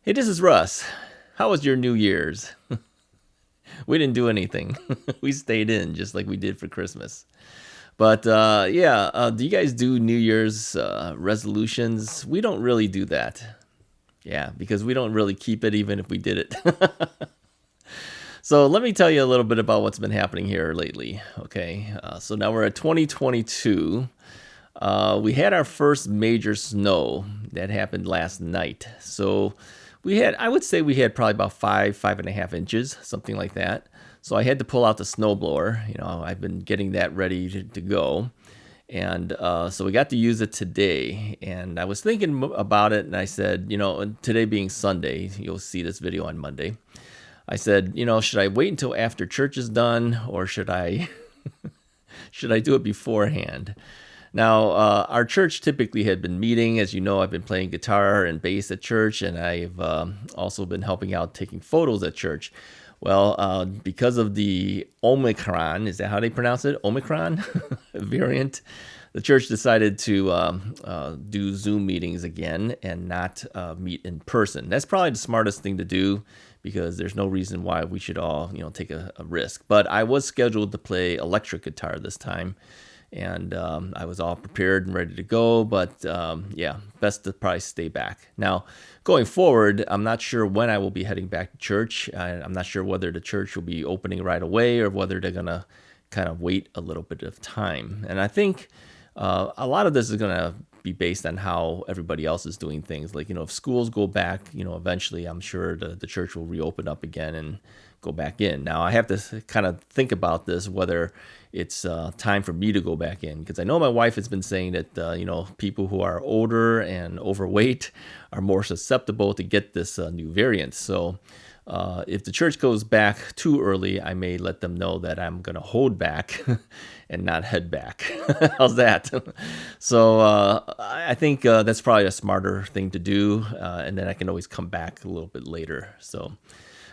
Hey, this is Russ. How was your New Year's? We didn't do anything. We stayed in just like we did for Christmas. But yeah, do you guys do New Year's resolutions? We don't really do that. Yeah, because we don't really keep it even if we did it. So let me tell you a little bit about what's been happening here lately. Okay, so now we're at 2022. We had our first major snow that happened last night. So I would say we had probably about 5.5 inches, something like that. So I had to pull out the snowblower. I've been getting that ready to go. And so we got to use it today. And I was thinking about it, and I said, today being Sunday, you'll see this video on Monday. I said, should I wait until after church is done, or should I should I do it beforehand? Now, our church typically had been meeting. As you know, I've been playing guitar and bass at church, and I've also been helping out taking photos at church. Well, because of the Omicron, is that how they pronounce it? Omicron variant, the church decided to do Zoom meetings again and not meet in person. That's probably the smartest thing to do because there's no reason why we should all, take a risk. But I was scheduled to play electric guitar this time. And I was all prepared and ready to go, but yeah, best to probably stay back. Now, going forward, I'm not sure when I will be heading back to church. I'm not sure whether the church will be opening right away or whether they're going to kind of wait a little bit of time. And I think a lot of this is going to be based on how everybody else is doing things. Like, if schools go back, eventually I'm sure the church will reopen up again and go back in. Now, I have to kind of think about this, whether it's time for me to go back in, because I know my wife has been saying that people who are older and overweight are more susceptible to get this new variant. So if the church goes back too early, I may let them know that I'm going to hold back and not head back. How's that? So I think that's probably a smarter thing to do, and then I can always come back a little bit later. So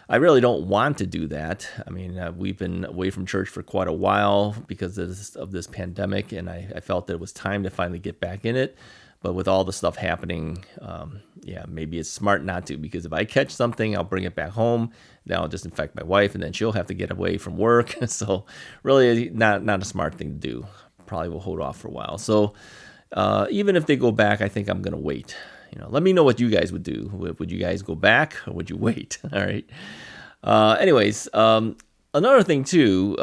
I really don't want to do that. I mean, we've been away from church for quite a while because of this pandemic, and I felt that it was time to finally get back in it. But with all the stuff happening, yeah, maybe it's smart not to, because if I catch something, I'll bring it back home. Then I'll just infect my wife, and then she'll have to get away from work. So really not a smart thing to do. Probably will hold off for a while. So even if they go back, I think I'm going to wait. Let me know what you guys would do. Would you guys go back, or would you wait? All right. Anyways, another thing too,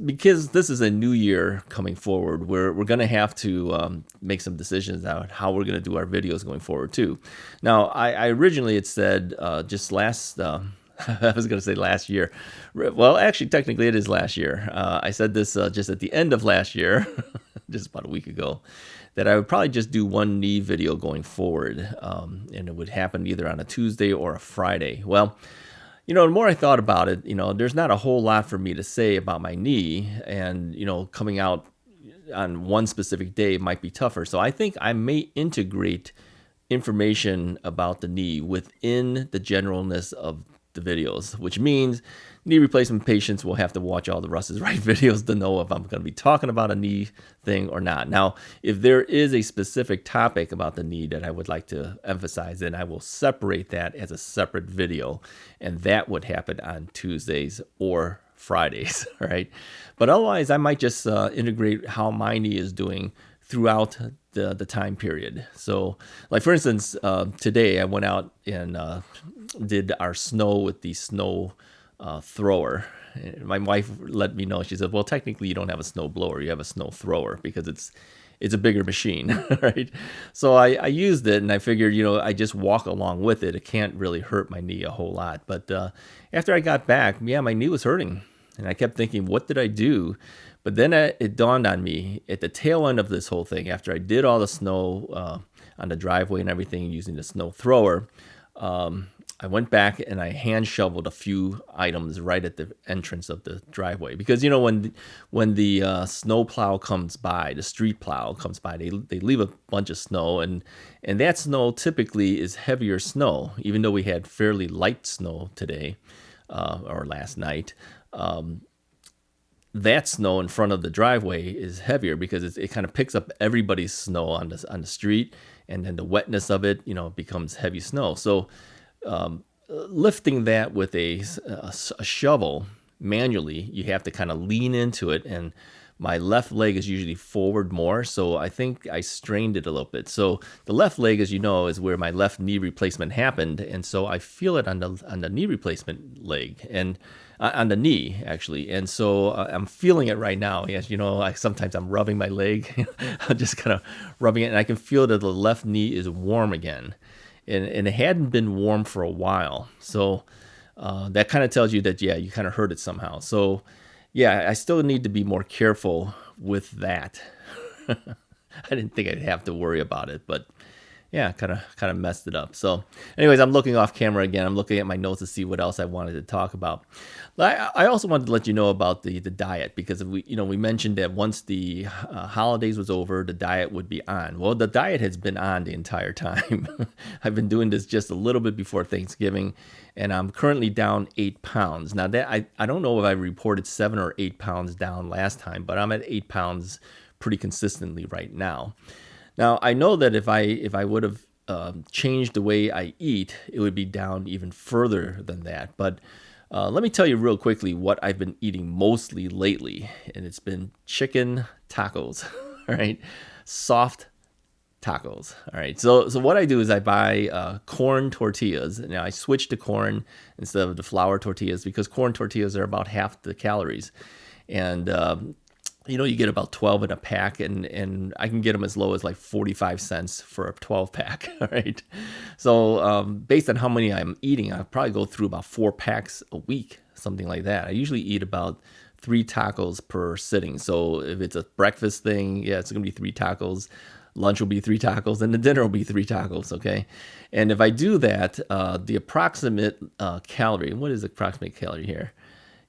because this is a new year coming forward, we're going to have to make some decisions on how we're going to do our videos going forward too. Now, I originally had said just last. I was going to say last year. Well, actually, technically, it is last year. I said this just at the end of last year, just about a week ago, that I would probably just do one knee video going forward, and it would happen either on a Tuesday or a Friday. Well, the more I thought about it, there's not a whole lot for me to say about my knee, and, coming out on one specific day might be tougher. So I think I may integrate information about the knee within the generalness of the videos, which means knee replacement patients will have to watch all the Russ is Right videos to know if I'm going to be talking about a knee thing or not. Now, if there is a specific topic about the knee that I would like to emphasize, then I will separate that as a separate video, and that would happen on Tuesdays or Fridays, right? But otherwise, I might just integrate how my knee is doing throughout the time period. So, like for instance, today I went out and did our snow with the snow thrower. My wife let me know. She said, "Well, technically, you don't have a snow blower; you have a snow thrower because it's a bigger machine, right?" So I used it, and I figured, I just walk along with it. It can't really hurt my knee a whole lot. But after I got back, yeah, my knee was hurting, and I kept thinking, "What did I do?" But then it dawned on me at the tail end of this whole thing, after I did all the snow on the driveway and everything using the snow thrower, I went back and I hand shoveled a few items right at the entrance of the driveway. Because, when the snow plow comes by, the street plow comes by, they leave a bunch of snow. And that snow typically is heavier snow, even though we had fairly light snow today or last night. That snow in front of the driveway is heavier because it kind of picks up everybody's snow on the street, and then the wetness of it, becomes heavy snow. So lifting that with a shovel manually, you have to kind of lean into it, and my left leg is usually forward more, so I think I strained it a little bit. So the left leg, as you know, is where my left knee replacement happened, and so I feel it on the knee replacement leg, and on the knee actually, and so I'm feeling it right now. Yes, you know, sometimes I'm rubbing my leg, I'm just kind of rubbing it, and I can feel that the left knee is warm again, and it hadn't been warm for a while, so that kind of tells you that, yeah, you kind of hurt it somehow. So yeah, I still need to be more careful with that. I didn't think I'd have to worry about it, but yeah, kind of messed it up. So anyways, I'm looking off camera again. I'm looking at my notes to see what else I wanted to talk about. I also wanted to let you know about the diet, because we mentioned that once the holidays was over, the diet would be on. Well, the diet has been on the entire time. I've been doing this just a little bit before Thanksgiving, and I'm currently down 8 pounds. Now that I don't know if I reported 7 or 8 pounds down last time, but I'm at 8 pounds pretty consistently right now. Now, I know that if I would have changed the way I eat, it would be down even further than that. But let me tell you real quickly what I've been eating mostly lately, and it's been chicken tacos. All right, soft tacos. All right, so what I do is I buy corn tortillas. Now I switch to corn instead of the flour tortillas, because corn tortillas are about half the calories, and you get about 12 in a pack, and I can get them as low as like 45 cents for a 12 pack. All right. So based on how many I'm eating, I'll probably go through about 4 packs a week, something like that. I usually eat about 3 tacos per sitting. So if it's a breakfast thing, yeah, it's going to be 3 tacos. Lunch will be 3 tacos, and the dinner will be 3 tacos. Okay. And if I do that, the approximate calorie, what is the approximate calorie here?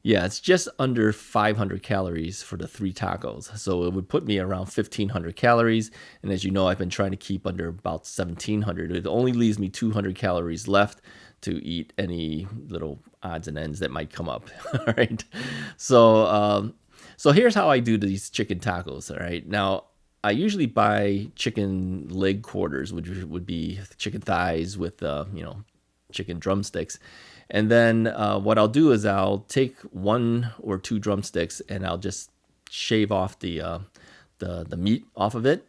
Yeah, it's just under 500 calories for the 3 tacos. So it would put me around 1,500 calories. And as you know, I've been trying to keep under about 1,700. It only leaves me 200 calories left to eat any little odds and ends that might come up. All right. So here's how I do these chicken tacos. All right. Now, I usually buy chicken leg quarters, which would be chicken thighs with, chicken drumsticks. And then what I'll do is I'll take 1 or 2 drumsticks, and I'll just shave off the meat off of it.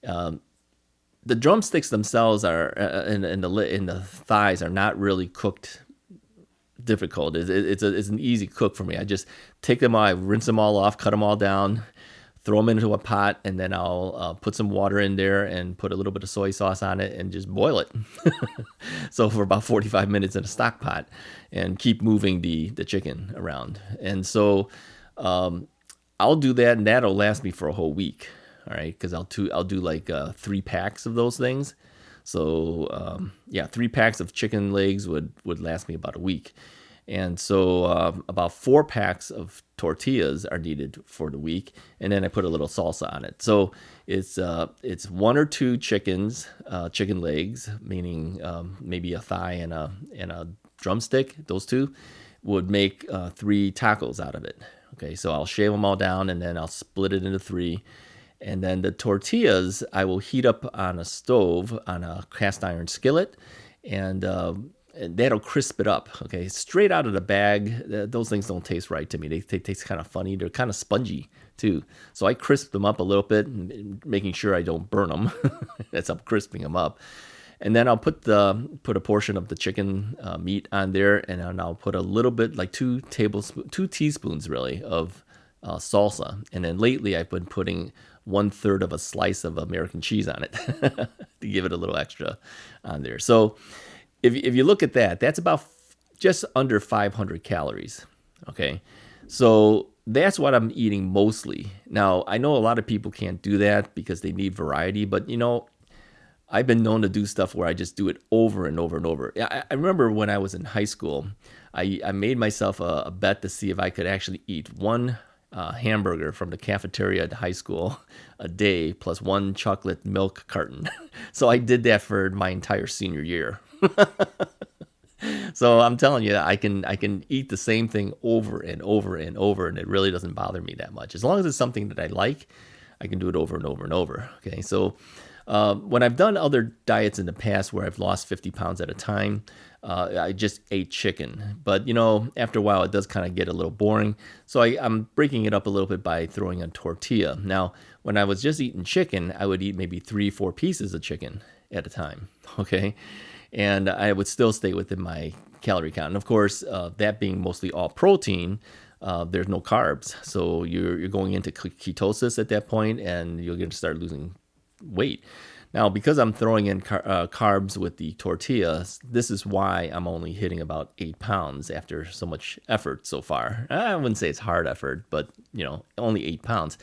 The drumsticks themselves are in the thighs are not really cooked difficult. It's an easy cook for me. I just take them all, I rinse them all off, cut them all down, throw them into a pot, and then I'll put some water in there and put a little bit of soy sauce on it and just boil it. So for about 45 minutes in a stock pot, and keep moving the chicken around. And so I'll do that, and that'll last me for a whole week. All right, because I'll do like 3 packs of those things. So 3 packs of chicken legs would last me about a week. And so about 4 packs of tortillas are needed for the week, and then I put a little salsa on it. So it's 1 or 2 chicken legs, meaning maybe a thigh and a drumstick. Those 2 would make 3 tacos out of it. Okay, so I'll shave them all down, and then I'll split it into 3. And then the tortillas I will heat up on a stove on a cast iron skillet, and that'll crisp it up. Okay, straight out of the bag, those things don't taste right to me. They taste kind of funny. They're kind of spongy too. So I crisp them up a little bit, making sure I don't burn them as I'm crisping them up. And then I'll put a portion of the chicken meat on there, and then I'll put a little bit, like 2 teaspoons really, of salsa. And then lately I've been putting 1/3 of a slice of American cheese on it to give it a little extra on there. So if you look at that, that's about just under 500 calories. Okay, so that's what I'm eating mostly. Now, I know a lot of people can't do that because they need variety, but I've been known to do stuff where I just do it over and over and over. I remember when I was in high school, I made myself a bet to see if I could actually eat 1 hamburger from the cafeteria at high school a day, plus 1 chocolate milk carton. So I did that for my entire senior year. So I'm telling you, I can eat the same thing over and over and over, and it really doesn't bother me that much. As long as it's something that I like, I can do it over and over and over. Okay, so When I've done other diets in the past where I've lost 50 pounds at a time, I just ate chicken. But, after a while, it does kind of get a little boring. So I'm breaking it up a little bit by throwing a tortilla. Now, when I was just eating chicken, I would eat maybe 3-4 pieces of chicken at a time, okay? And I would still stay within my calorie count. And of course, that being mostly all protein, there's no carbs. So you're going into ketosis at that point, and you're going to start losing weight. Now, because I'm throwing in carbs with the tortillas, this is why I'm only hitting about 8 pounds after so much effort so far. I wouldn't say it's hard effort, but, only 8 pounds.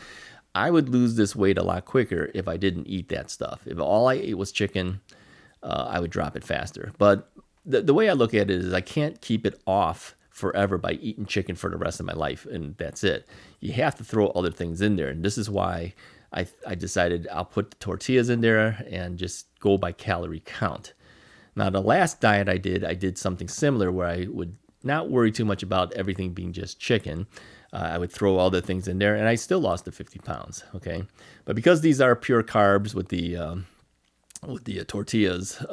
I would lose this weight a lot quicker if I didn't eat that stuff. If all I ate was chicken, I would drop it faster. But the way I look at it is I can't keep it off forever by eating chicken for the rest of my life, and that's it. You have to throw other things in there, and this is why I decided I'll put the tortillas in there and just go by calorie count. Now, the last diet I did something similar where I would not worry too much about everything being just chicken. I would throw all the things in there, and I still lost the 50 pounds, okay? But because these are pure carbs with the tortillas,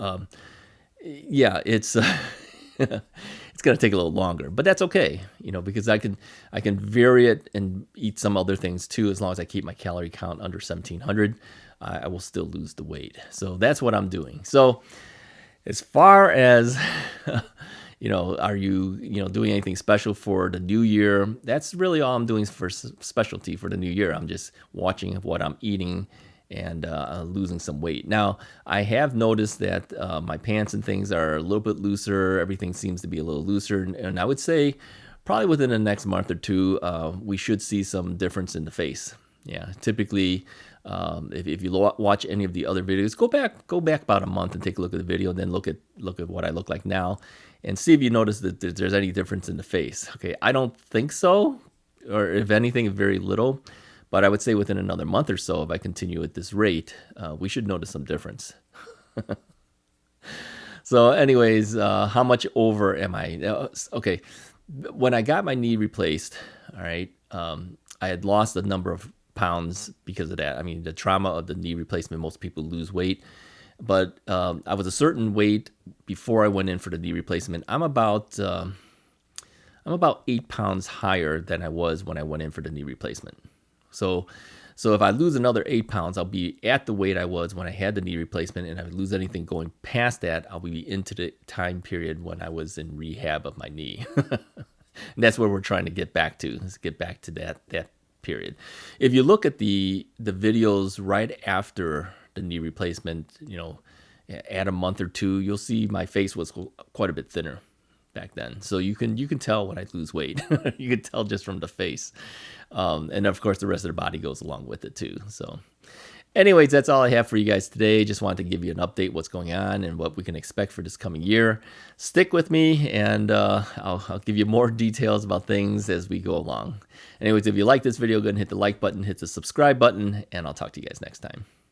yeah, it's it's going to take a little longer, but that's okay, because I can vary it and eat some other things too. As long as I keep my calorie count under 1,700, I will still lose the weight. So that's what I'm doing. So as far as are you doing anything special for the new year? That's really all I'm doing for specialty for the new year. I'm just watching what I'm eating and losing some weight. Now, I have noticed that my pants and things are a little bit looser. Everything seems to be a little looser. And I would say probably within the next month or two, we should see some difference in the face. Yeah, typically, if you watch any of the other videos, go back about a month and take a look at the video, and then look at what I look like now, and see if you notice that there's any difference in the face. Okay, I don't think so, or if anything, very little. But I would say within another month or so, if I continue at this rate, we should notice some difference. So anyways, how much over am I? Okay, when I got my knee replaced, all right, I had lost a number of pounds because of that. I mean, the trauma of the knee replacement, most people lose weight. But I was a certain weight before I went in for the knee replacement. I'm about 8 pounds higher than I was when I went in for the knee replacement. So if I lose another 8 pounds, I'll be at the weight I was when I had the knee replacement, and if I lose anything going past that, I'll be into the time period when I was in rehab of my knee. And that's where we're trying to get back to. Let's get back to that period. If you look at the videos right after the knee replacement, add a month or two, you'll see my face was quite a bit thinner back then. So you can tell when I lose weight. You can tell just from the face. And of course, the rest of the body goes along with it too. So anyways, that's all I have for you guys today. Just wanted to give you an update what's going on and what we can expect for this coming year. Stick with me, and I'll give you more details about things as we go along. Anyways, if you like this video, go ahead and hit the like button, hit the subscribe button, and I'll talk to you guys next time.